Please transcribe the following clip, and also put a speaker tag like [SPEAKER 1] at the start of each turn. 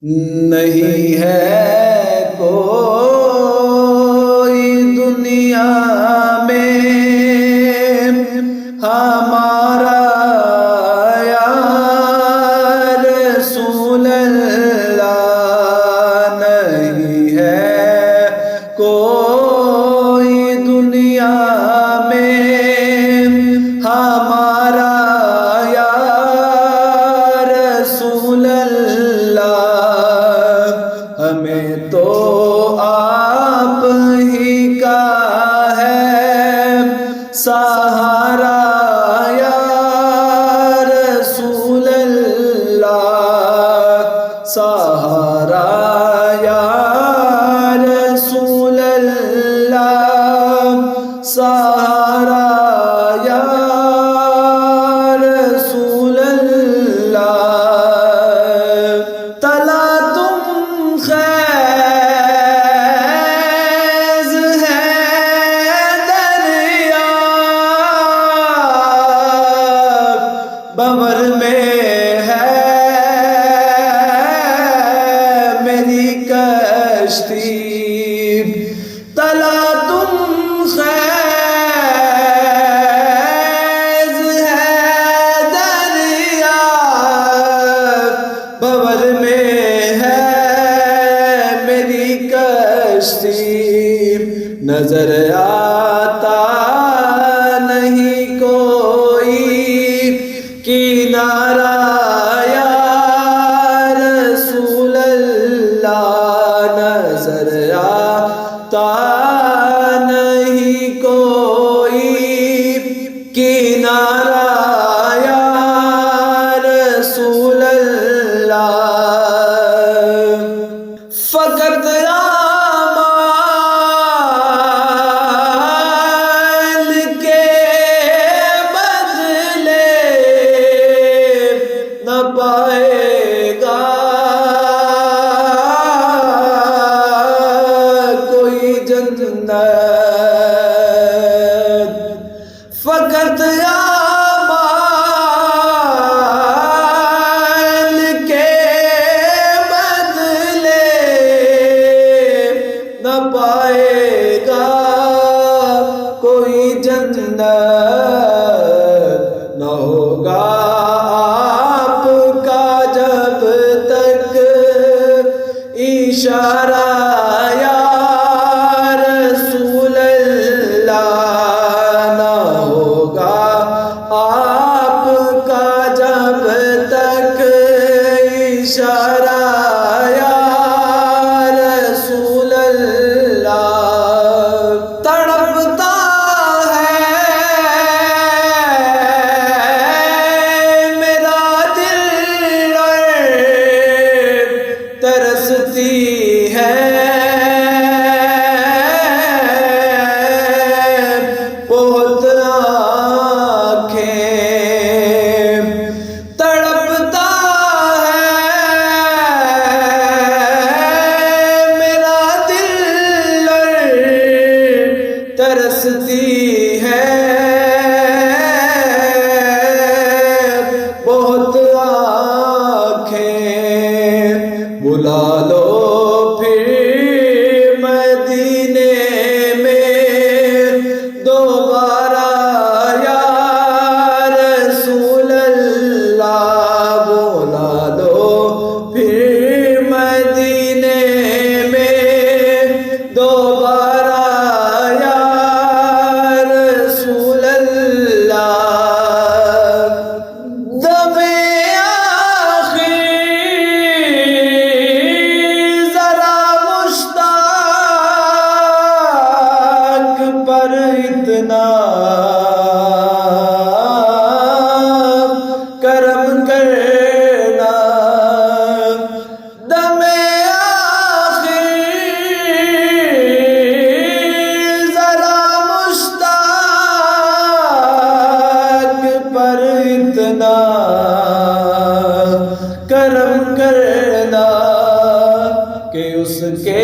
[SPEAKER 1] نہیں ہے کوئی دنیا میں ہمارا یا رسول اللہ، نہیں ہے کوئی دنیا میں ہمارا یا رسول اللہ، ہمیں تو آپ ہی کا ہے سہارا یا رسول اللہ، سہارا یا رسول اللہ، سہارا یا رسول اللہ۔ تلا تم خیز ہے دریا، بور میں ہے میری کشتی، تلا تم خیز ہے دریا، بور میں ہے میری کشتی، نظر آتا نہیں کوئی کنارہ یا رسول اللہ، نظر آتا نہیں کوئی کنارہ یا رسول اللہ، فقط اعمال کے بدلے نہ پائے گا کوئی جنت، فقط اعمال کے بدلے نہ پائے گا کوئی جنت، نہ ہوگا آپ کا جب تک اشارہ یا رسول اللہ، نہ ہوگا آپ کا جب تک اشارہ یا رسول اللہ۔ تڑپتا ہے میرا دل اور ترستی ہے بہت آنکھیں، تڑپتا ہے میرا دل اور ترستی ہے بہت آنکھیں، بلا لو پھر مدینے میں دوبارہ یا رسول اللہ، بلا لو پھر مدینے میں دوبارہ یا رسول اللہ۔ دم آخر ذرا مشتاق پر اتنا کرم کرنا، دم آخر ذرا مشتاق پر اتنا کرم کرنا کہ اس کے